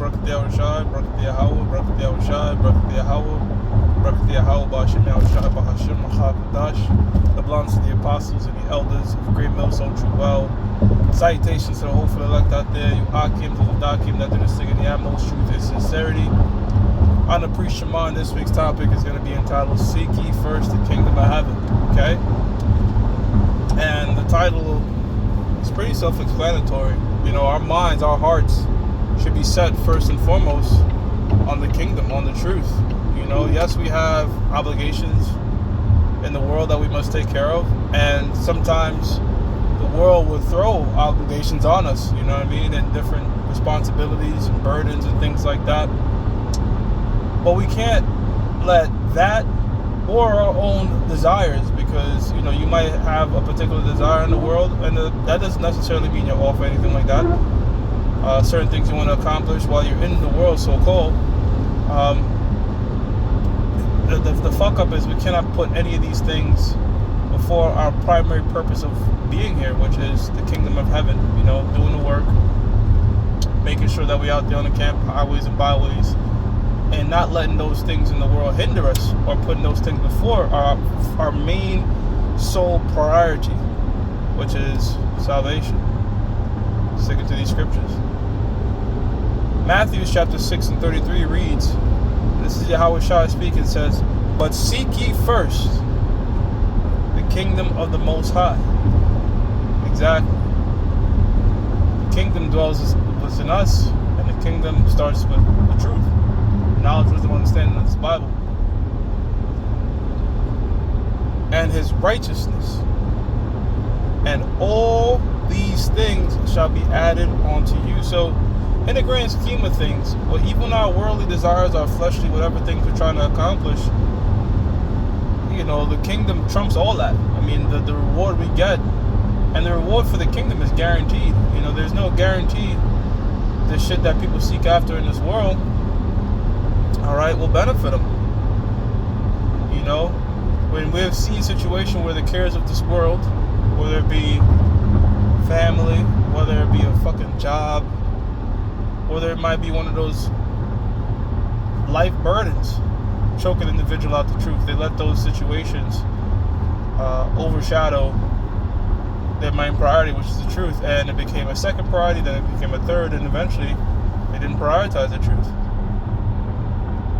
Barakati Yahushai, Barakati Yahweh, Barakati Yahushai, Barakati Yahweh, Barakati Yahweh, Ba'ashem Yahushai, Ba'ashem Machakadash. The belongs to the apostles and the elders of Great Millstone True Well. Salutations to the hopeful elect out there, you Akim, to the Dakim that do this thing in the utmost truth and sincerity. On the Priest Shema, this week's topic is going to be entitled Seek Ye First the Kingdom of Heaven. Okay? And the title is pretty self-explanatory. You know, our minds, our hearts should be set first and foremost on the kingdom, on the truth. You know, yes, we have obligations in the world that we must take care of, and sometimes the world will throw obligations on us, you know what I mean, and different responsibilities and burdens and things like that. But we can't let that or our own desires, because, you know, you might have a particular desire in the world, and that doesn't necessarily mean you're off or anything like that. Certain things you want to accomplish while you're in the world, so-called. The fuck up is we cannot put any of these things before our primary purpose of being here, which is the kingdom of heaven. You know, doing the work, making sure that we're out there on the camp highways and byways, and not letting those things in the world hinder us, or putting those things before our main sole priority, which is salvation. Sticking to these scriptures. Matthew chapter 6 and 33 reads, this is Yahweh Shai speaking, says, "But seek ye first the kingdom of the Most High." Exactly. The kingdom dwells within us, and the kingdom starts with the truth. Knowledge, wisdom, understanding of this Bible. And his righteousness. And all these things shall be added unto you. So, in the grand scheme of things, well, even our worldly desires, our fleshly, whatever things we're trying to accomplish, you know, the kingdom trumps all that. I mean, the reward we get, and the reward for the kingdom is guaranteed. You know, there's no guarantee the shit that people seek after in this world, alright, will benefit them. You know, when we have seen a situation where the cares of this world, whether it be family, whether it be a fucking job, whether it might be one of those life burdens, choke an individual out the truth, they let those situations overshadow their main priority, which is the truth, and it became a second priority, then it became a third, and eventually they didn't prioritize the truth.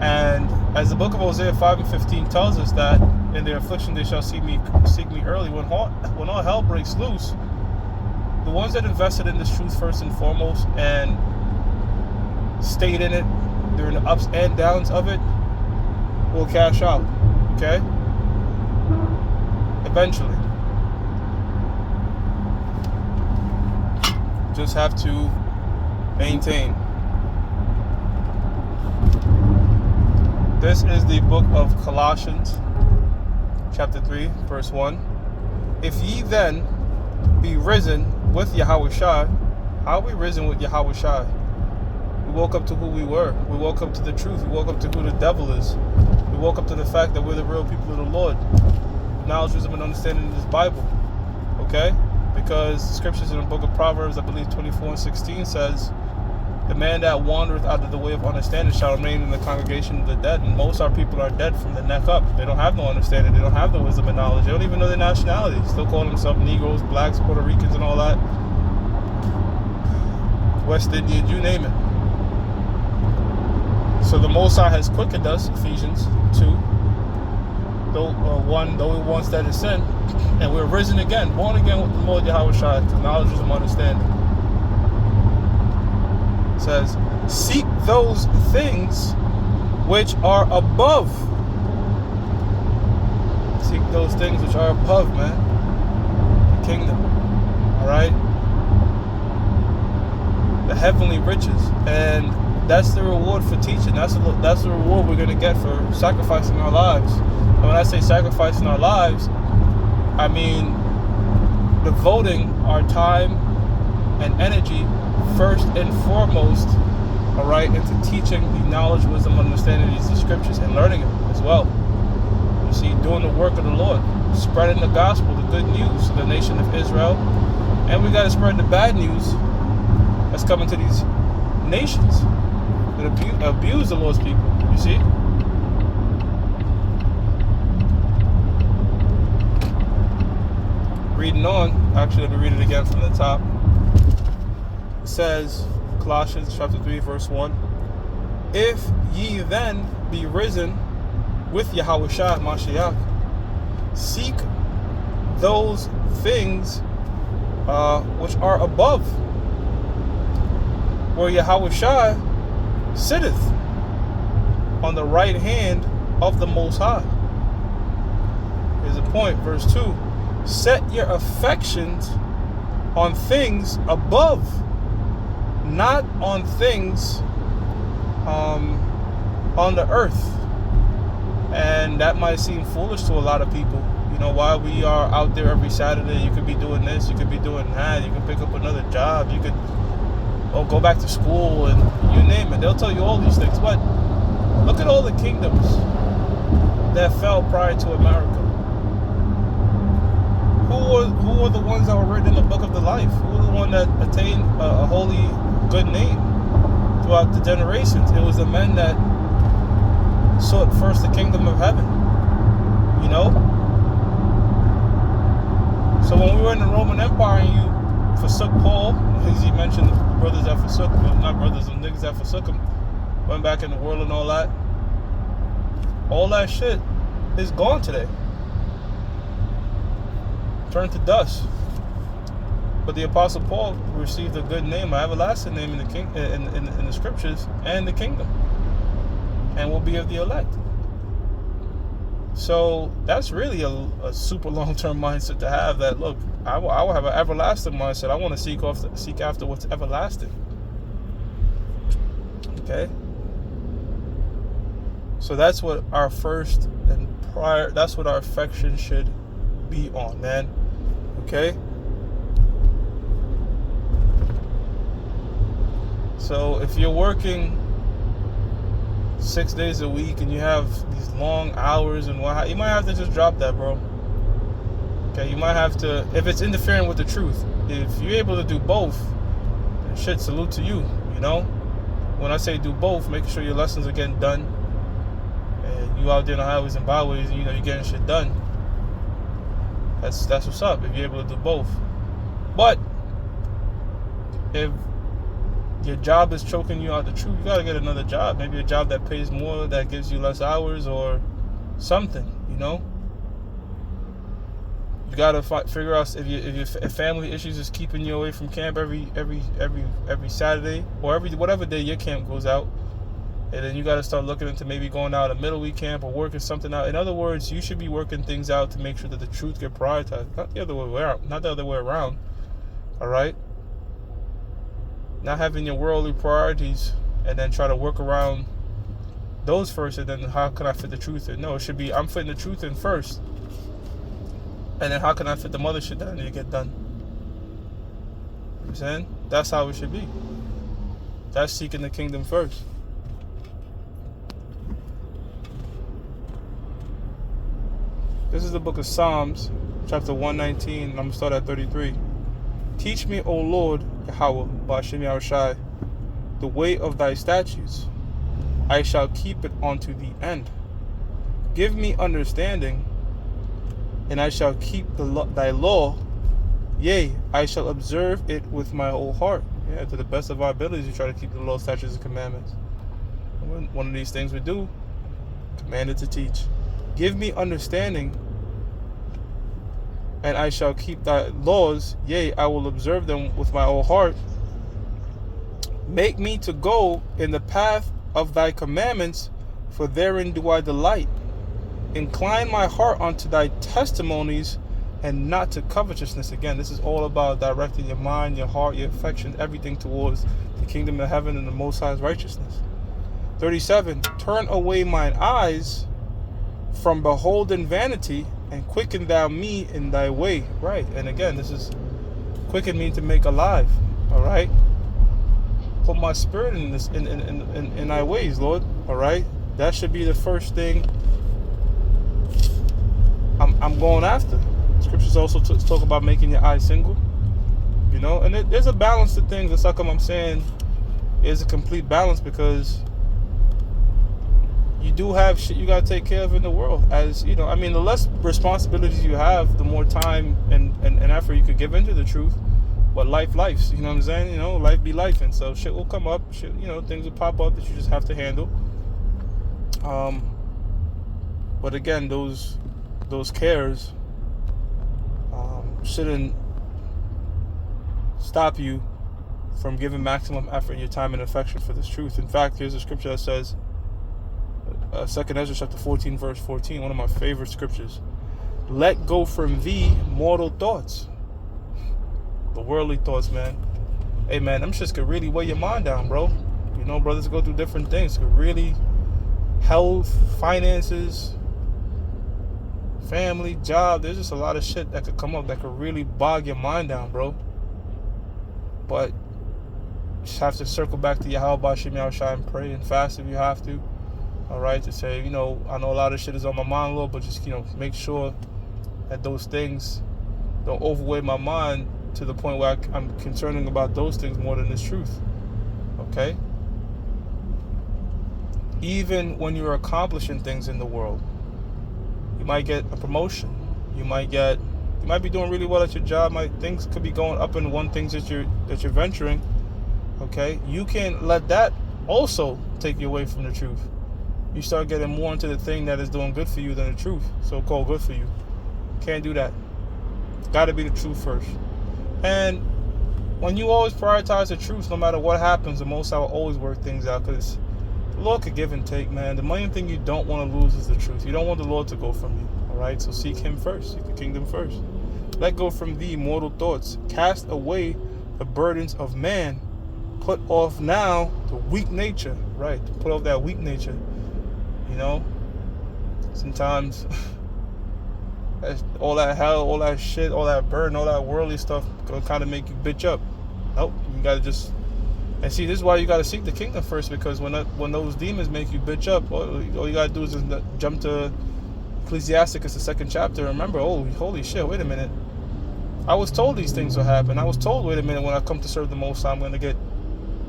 And as the book of Hosea 5 and 15 tells us that in their affliction they shall seek me early. When all hell breaks loose, the ones that invested in this truth first and foremost and stayed in it during the ups and downs of it will cash out. Okay? Eventually. Just have to maintain. This is the book of Colossians, chapter 3, verse 1. If ye then be risen with Yahweh Shai, how are we risen with Yahweh Shai? We woke up to who we were. We woke up to the truth. We woke up to who the devil is. We woke up to the fact that we're the real people of the Lord. Knowledge, wisdom, and understanding in this Bible. Okay? Because the scriptures in the book of Proverbs, I believe 24 and 16 says, the man that wandereth out of the way of understanding shall remain in the congregation of the dead. And most of our people are dead from the neck up. They don't have no understanding. They don't have no wisdom and knowledge. They don't even know their nationality. Still call themselves Negroes, blacks, Puerto Ricans, and all that. West Indian, you name it. So the Most High has quickened us, Ephesians 2, though we once dead in sin, and we're risen again, born again with the Lord Yahweh Shai, to knowledge and understanding. It says, seek those things which are above. Seek those things which are above, man. The kingdom. Alright? The heavenly riches. And that's the reward for teaching. That's the reward we're going to get for sacrificing our lives. And when I say sacrificing our lives, I mean devoting our time and energy first and foremost, all right, into teaching the knowledge, wisdom, understanding of these scriptures and learning them as well. You see, doing the work of the Lord, spreading the gospel, the good news to the nation of Israel. And we got to spread the bad news that's coming to these nations. that abuse the Lord's people. You see? Reading on, actually, let me read it again from the top. It says, Colossians chapter 3, verse 1. If ye then be risen with Yahushua Mashiach, seek those things which are above, where Yahushua sitteth on the right hand of the Most High. Here's a point, verse 2. Set your affections on things above, not on things on the earth. And that might seem foolish to a lot of people. You know, while we are out there every Saturday, you could be doing this, you could be doing that, you could pick up another job, you could go back to school, and you name it. They'll tell you all these things. But look at all the kingdoms that fell prior to America. Who were the ones that were written in the book of the life? Who were the one that attained a holy, good name throughout the generations? It was the men that sought first the kingdom of heaven. You know? So when we were in the Roman Empire and you forsook Paul, as he mentioned, the brothers that forsook him, well, not brothers, the niggas that forsook him, went back in the world and all that shit is gone today. Turned to dust. But the Apostle Paul received a good name, an everlasting name in the king, in the scriptures and the kingdom, and will be of the elect. So that's really a super long-term mindset to have. That look, I will have an everlasting mindset. I want to seek after what's everlasting. Okay. So that's what our first and prior. That's what our affection should be on, man. Okay. So if you're working 6 days a week and you have these long hours and whatnot, you might have to just drop that, bro. Okay, you might have to, if it's interfering with the truth. If you're able to do both, then shit, salute to you. You know, when I say do both, making sure your lessons are getting done, and you out there in the highways and byways, and you know you're getting shit done. That's what's up, if you're able to do both. But if your job is choking you out the truth, you gotta get another job. Maybe a job that pays more, that gives you less hours, or something. You know, you gotta figure out if family issues is keeping you away from camp every Saturday, or whatever day your camp goes out. And then you got to start looking into maybe going out a middle week camp or working something out. In other words, you should be working things out to make sure that the truth get prioritized. Not the other way around. All right? Not having your worldly priorities and then try to work around those first, and then how can I fit the truth in? No, it should be I'm fitting the truth in first. And then how can I fit the mother shit that I need to get done? You know what I'm saying? That's how it should be. That's seeking the kingdom first. This is the book of Psalms, chapter 119, and I'm going to start at 33. Teach me, O Lord, Yahweh, Ba'ashem Yahushai, the way of thy statutes. I shall keep it unto the end. Give me understanding, and I shall keep thy law. Yea, I shall observe it with my whole heart. Yeah, to the best of our abilities, we try to keep the law, statutes, and commandments. And one of these things we do, commanded to teach. Give me understanding, and I shall keep thy laws. Yea, I will observe them with my whole heart. Make me to go in the path of thy commandments, for therein do I delight. Incline my heart unto thy testimonies, and not to covetousness. Again, this is all about directing your mind, your heart, your affection, everything towards the kingdom of heaven and the Most High's righteousness. 37. Turn away mine eyes from beholding vanity, and quicken thou me in thy way. Right. And again, this is quicken me to make alive. All right. Put my spirit in this in thy ways, Lord. All right. That should be the first thing I'm going after. Scriptures also talk about making your eyes single. You know, and there's a balance to things. That's how come I'm saying there's a complete balance, because you do have shit you gotta take care of in the world. As you know, I mean, the less responsibilities you have, the more time and effort you could give into the truth. But life's, you know what I'm saying? You know, life be life, and so shit will come up. Shit, you know, things will pop up that you just have to handle. But again, those cares shouldn't stop you from giving maximum effort in your time and affection for this truth. In fact, here's a scripture that says, 2 Ezra chapter 14, verse 14, one of my favorite scriptures. Let go from thee mortal thoughts. The worldly thoughts, man. Hey, man, them shits could really weigh your mind down, bro. You know, brothers go through different things. Could really, health, finances, family, job. There's just a lot of shit that could come up that could really bog your mind down, bro. But you just have to circle back to Yahweh Bashim Yahushua and pray and fast if you have to. All right, to say, you know, I know a lot of shit is on my mind, Lord, but just, you know, make sure that those things don't overweigh my mind to the point where I'm concerning about those things more than this truth. Okay? Even when you're accomplishing things in the world, you might get a promotion. You might be doing really well at your job. Things could be going up in one things that you're venturing. Okay? You can't let that also take you away from the truth. You start getting more into the thing that is doing good for you than the truth, so-called good for you. Can't do that. It's got to be the truth first. And when you always prioritize the truth, no matter what happens, the Most High will always work things out, because the Lord could give and take, man. The main thing you don't want to lose is the truth. You don't want the Lord to go from you, all right? So seek Him first. Seek the kingdom first. Let go from thee mortal thoughts. Cast away the burdens of man. Put off now the weak nature, right? Put off that weak nature. You know, sometimes all that hell, all that shit, all that burden, all that worldly stuff can kind of make you bitch up. Nope, you gotta just, and see, this is why you gotta seek the kingdom first, because when those demons make you bitch up, all you gotta do is just jump to Ecclesiasticus, the 2nd chapter. Remember, oh, holy shit, wait a minute. I was told these things will happen. I was told, wait a minute, when I come to serve the Most High, I'm gonna get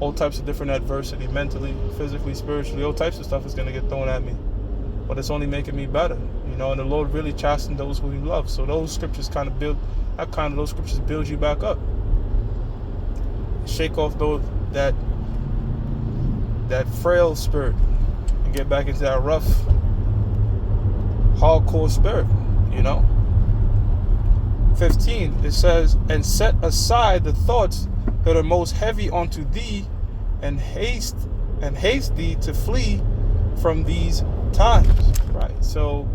all types of different adversity, mentally, physically, spiritually, all types of stuff is going to get thrown at me. But it's only making me better, you know, and the Lord really chastened those who He loves. So those scriptures those scriptures build you back up. Shake off that frail spirit and get back into that rough, hardcore spirit, you know. 15, it says, and set aside the thoughts that are most heavy unto thee, and haste thee to flee from these times. Right. So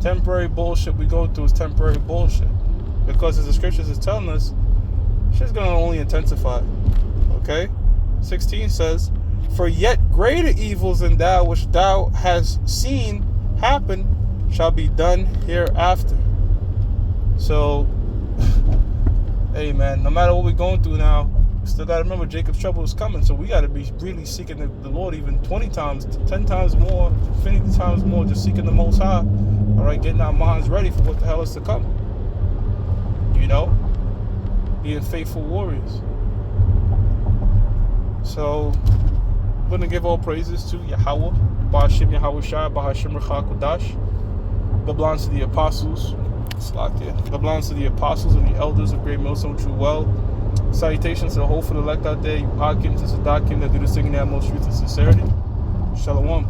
temporary bullshit we go through is temporary bullshit, because as the scriptures is telling us, shit's gonna only intensify. Okay? 16 says, for yet greater evils than thou which thou hast seen happen shall be done hereafter. So, hey man, no matter what we're going through now, we still got to remember Jacob's trouble is coming. So we got to be really seeking the Lord even 20 times, 10 times more, infinity times more, just seeking the Most High. All right, getting our minds ready for what the hell is to come. You know, being faithful warriors. So, I'm going to give all praises to Yahweh, Ba'ashim Yahushua, Ba'ashim Rechakudash. God belongs to the apostles. God belongs to the apostles and the elders of Great Millstone True Well. Salutations to the whole for the elect out there. You Hakim, to Sadakim that do the singing at most truth and sincerity. Shalom.